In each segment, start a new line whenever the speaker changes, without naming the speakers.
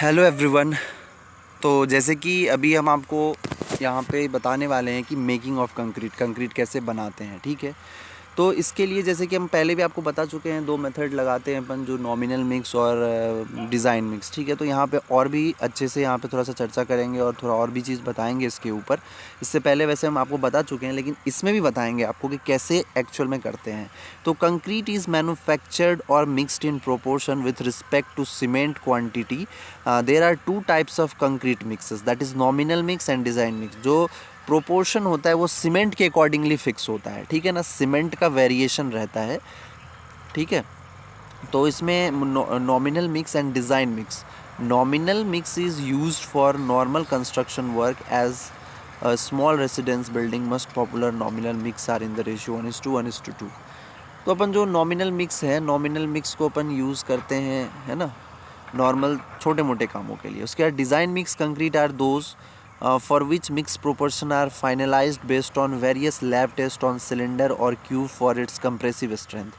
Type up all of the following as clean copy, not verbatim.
Hello everyone. तो जैसे कि अभी हम आपको यहाँ पे बताने वाले हैं कि मेकिंग ऑफ कंक्रीट कैसे बनाते हैं। ठीक है, तो इसके लिए जैसे कि हम पहले भी आपको बता चुके हैं, दो मेथड लगाते हैं अपन, जो नॉमिनल मिक्स और डिज़ाइन मिक्स। ठीक है, तो यहाँ पे और भी अच्छे से यहाँ पे थोड़ा सा चर्चा करेंगे और थोड़ा और भी चीज़ बताएंगे इसके ऊपर। इससे पहले वैसे हम आपको बता चुके हैं, लेकिन इसमें भी बताएंगे आपको कि कैसे एक्चुअल में करते हैं। तो कंक्रीट इज़ मैन्युफैक्चर्ड और mixed in proportion with respect to cement quantity. There are two types of concrete mixes, that is nominal mix and design mix. जो प्रोपोर्शन होता है वो सीमेंट के अकॉर्डिंगली फिक्स होता है। ठीक है ना, सीमेंट का वेरिएशन रहता है। ठीक है, तो इसमें nominal mix and design mix. Nominal mix is used for normal construction work as a small residence building most popular nominal mix are in the ratio 1:1:2। तो अपन जो नॉमिनल मिक्स है, नॉमिनल मिक्स को अपन यूज़ करते हैं, है ना, normal छोटे मोटे कामों के लिए। उसके बाद design mix concrete are those for which mix proportion are finalized based on various lab test on cylinder और cube for its compressive strength।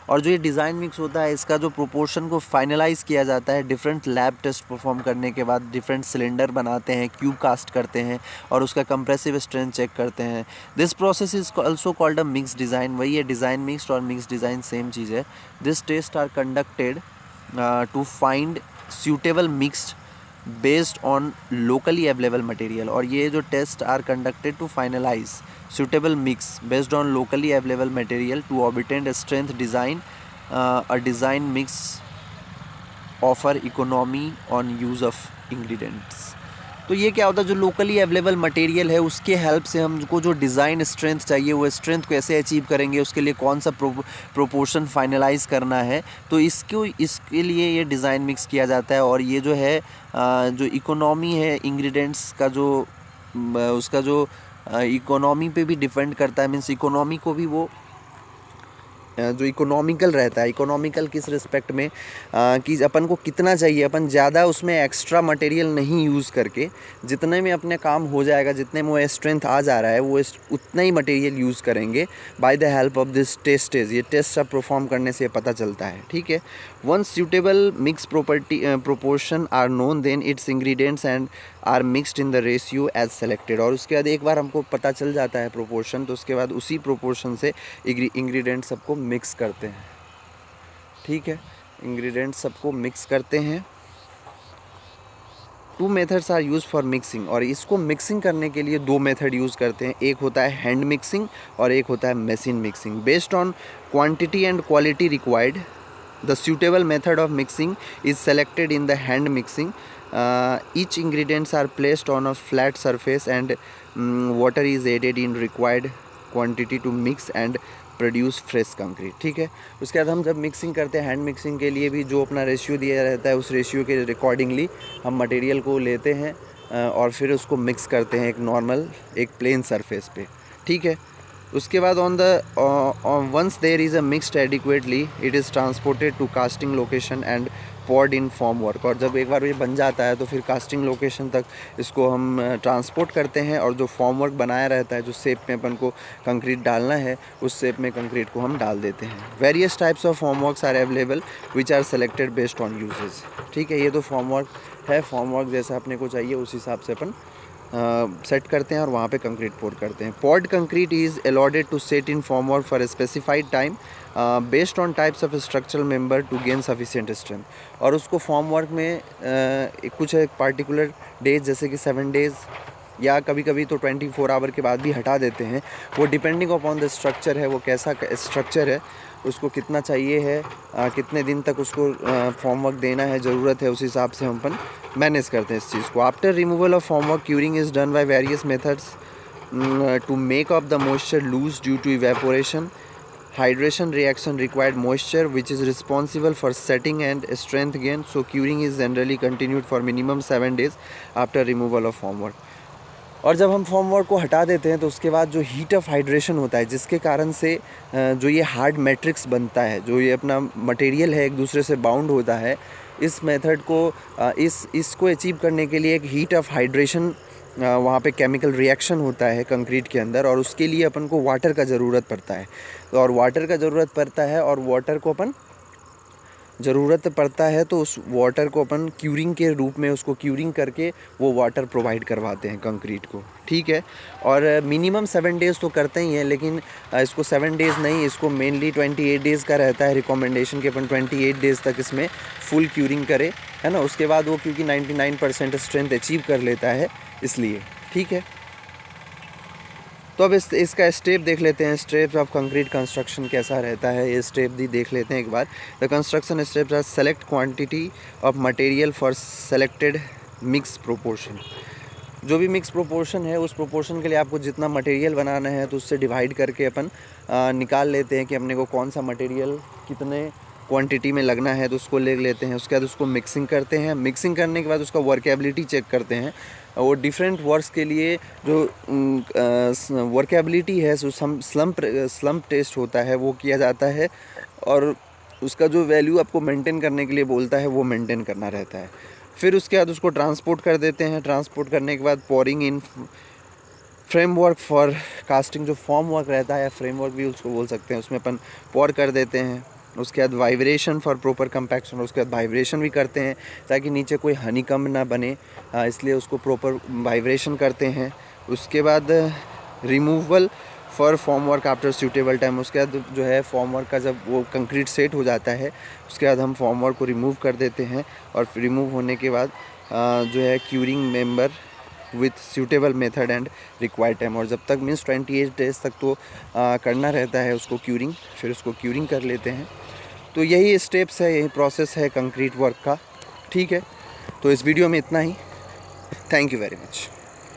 और जो ये डिज़ाइन मिक्स होता है, इसका जो प्रोपोर्शन को फाइनलाइज किया जाता है डिफरेंट लैब टेस्ट परफॉर्म करने के बाद। डिफरेंट सिलेंडर बनाते हैं, क्यूब कास्ट करते हैं और उसका कंप्रेसिव स्ट्रेंथ चेक करते हैं। This process is also called a mix design. वही है, डिज़ाइन मिक्स और मिक्स डिज़ाइन सेम चीज़ है। This test are conducted to find suitable mixed based on locally available material। और ये जो test are conducted to finalize suitable mix based on locally available material to obtain a strength design। a design mix offer economy on use of ingredients। तो ये क्या होता है, जो locally available material है उसके हेल्प से हमको जो डिज़ाइन स्ट्रेंथ चाहिए वो स्ट्रेंथ कैसे अचीव करेंगे, उसके लिए कौन सा प्रोपोर्शन फाइनलाइज करना है। तो इसके लिए ये डिज़ाइन मिक्स किया जाता है। और ये जो है जो इकोनॉमी है इंग्रेडिएंट्स का, जो उसका जो इकोनॉमी पे भी डिपेंड करता है। मीन्स इकोनॉमी को भी वो जो इकोनॉमिकल रहता है। इकोनॉमिकल किस रिस्पेक्ट में, कि अपन को कितना चाहिए, अपन ज़्यादा उसमें एक्स्ट्रा मटेरियल नहीं यूज़ करके जितने में अपने काम हो जाएगा, जितने में वो स्ट्रेंथ आ जा रहा है वो उतना ही मटेरियल यूज़ करेंगे by the help of this test. ये टेस्ट सब परफॉर्म करने से पता चलता है। ठीक है, one suitable mix proportion are known, then its ingredients and are mixed in the ratio as selected. और उसके बाद एक बार हमको पता चल जाता है प्रोपोर्शन, तो उसके बाद उसी प्रोपोर्शन से इंग्रेडिएंट सबको मिक्स करते हैं। ठीक है, इंग्रेडिएंट सबको मिक्स करते हैं। Two methods are use for mixing. और इसको मिक्सिंग करने के लिए दो मेथड यूज़ करते हैं। एक होता है हैंड मिक्सिंग और एक होता है machine mixing. Based on quantity and quality required, the suitable method of mixing is selected in the hand mixing। Each ingredients are placed on a flat surface and water is added in required quantity to mix and produce fresh concrete. ठीक है, उसके बाद हम जब mixing करते हैं, hand mixing के लिए भी जो अपना रेशियो दिया रहता है उस रेशियो के अकॉर्डिंगली हम मटेरियल को लेते हैं और फिर उसको मिक्स करते हैं एक प्लेन सरफेस पे। ठीक है, उसके बाद once there is a mixed adequately, it is transported to casting location and poured in formwork। और जब एक बार ये बन जाता है तो फिर कास्टिंग लोकेशन तक इसको हम ट्रांसपोर्ट करते हैं और जो फॉर्मवर्क बनाया रहता है, जो शेप में अपन को कंक्रीट डालना है उस शेप में कंक्रीट को हम डाल देते हैं। Various types of formworks are available which are selected based on usage. ठीक है, ये तो फॉर्मवर्क है, फॉर्मवर्क जैसा अपने को चाहिए उस हिसाब से अपन सेट करते हैं और वहाँ पे कंक्रीट पोर करते हैं। Poured concrete is allotted to set in formwork for a specified time based on types of structural member to gain sufficient strength. और उसको फॉर्मवर्क में कुछ एक पार्टिकुलर डेज, जैसे कि 7 डेज़ या कभी कभी तो 24 आवर के बाद भी हटा देते हैं। वो डिपेंडिंग अपॉन द स्ट्रक्चर है, वो कैसा स्ट्रक्चर है, उसको कितना चाहिए है, कितने दिन तक उसको फॉर्मवर्क देना है, ज़रूरत है, उस हिसाब से हम अपन मैनेज करते हैं इस चीज़ को। After removal of formwork, curing is done by various methods to make up the moisture lose due to evaporation. Hydration reaction required moisture which is responsible for setting and strength gain, so curing is generally continued for minimum 7 days after removal of formwork। और जब हम formwork को हटा देते हैं तो उसके बाद जो हीट ऑफ हाइड्रेशन होता है, जिसके कारण से जो ये हार्ड मैट्रिक्स बनता है, जो ये अपना मटेरियल है एक दूसरे से बाउंड होता है, इस मेथड को इसको अचीव करने के लिए एक हीट ऑफ हाइड्रेशन, वहाँ पे केमिकल रिएक्शन होता है कंक्रीट के अंदर, और उसके लिए अपन को वाटर का ज़रूरत पड़ता है। और वाटर का ज़रूरत पड़ता है और वाटर को अपन ज़रूरत पड़ता है तो उस वाटर को अपन क्यूरिंग के रूप में उसको क्यूरिंग करके वो वाटर प्रोवाइड करवाते हैं कंक्रीट को, ठीक है। और मिनिमम 7 डेज़ तो करते ही हैं, लेकिन इसको 7 डेज़ नहीं, इसको मेनली 28 डेज़ का रहता है रिकमेंडेशन कि अपन 28 डेज़ तक इसमें फुल क्यूरिंग करें, है ना। उसके बाद वो क्योंकि 99% स्ट्रेंथ अचीव कर लेता है इसलिए, ठीक है। तो अब इसका स्टेप देख लेते हैं, स्टेप्स ऑफ कंक्रीट कंस्ट्रक्शन कैसा रहता है, ये स्टेप भी देख लेते हैं एक बार। The construction steps are select quantity of material for selected mix proportion. जो भी मिक्स प्रोपोर्शन है उस प्रोपोर्शन के लिए आपको जितना मटेरियल बनाना है तो उससे डिवाइड करके अपन निकाल लेते हैं कि अपने को कौन सा मटेरियल कितने क्वांटिटी में लगना है, तो उसको ले लेते हैं। उसके बाद उसको मिक्सिंग करते हैं। मिक्सिंग करने के बाद उसका वर्केबिलिटी चेक करते हैं। वो डिफरेंट वर्क्स के लिए जो वर्केबिलिटी है, जो स्लम्प टेस्ट होता है वो किया जाता है, और उसका जो वैल्यू आपको मेंटेन करने के लिए बोलता है वो मेंटेन करना रहता है। फिर उसके बाद उसको ट्रांसपोर्ट कर देते हैं। ट्रांसपोर्ट करने के बाद pouring in framework for casting, जो फॉर्म वर्क रहता है या फ्रेमवर्क भी उसको बोल सकते हैं, उसमें अपन पोर कर देते हैं। उसके बाद वाइब्रेशन फॉर प्रॉपर कंपैक्शन, उसके बाद वाइब्रेशन भी करते हैं ताकि नीचे कोई हनीकम्ब ना बने, इसलिए उसको प्रॉपर वाइब्रेशन करते हैं। उसके बाद removal for form work after suitable time, उसके बाद जो है फॉर्म वर्क का जब वो कंक्रीट सेट हो जाता है उसके बाद हम फॉर्म वर्क को रिमूव कर देते हैं, और रिमूव होने के बाद जो है curing member with suitable method and required time, और जब तक मीन्स 28 डेज तक तो करना रहता है उसको क्यूरिंग, फिर उसको क्यूरिंग कर लेते हैं। तो यही स्टेप्स है, यही प्रोसेस है कंक्रीट वर्क का, ठीक है। तो इस वीडियो में इतना ही। Thank you very much.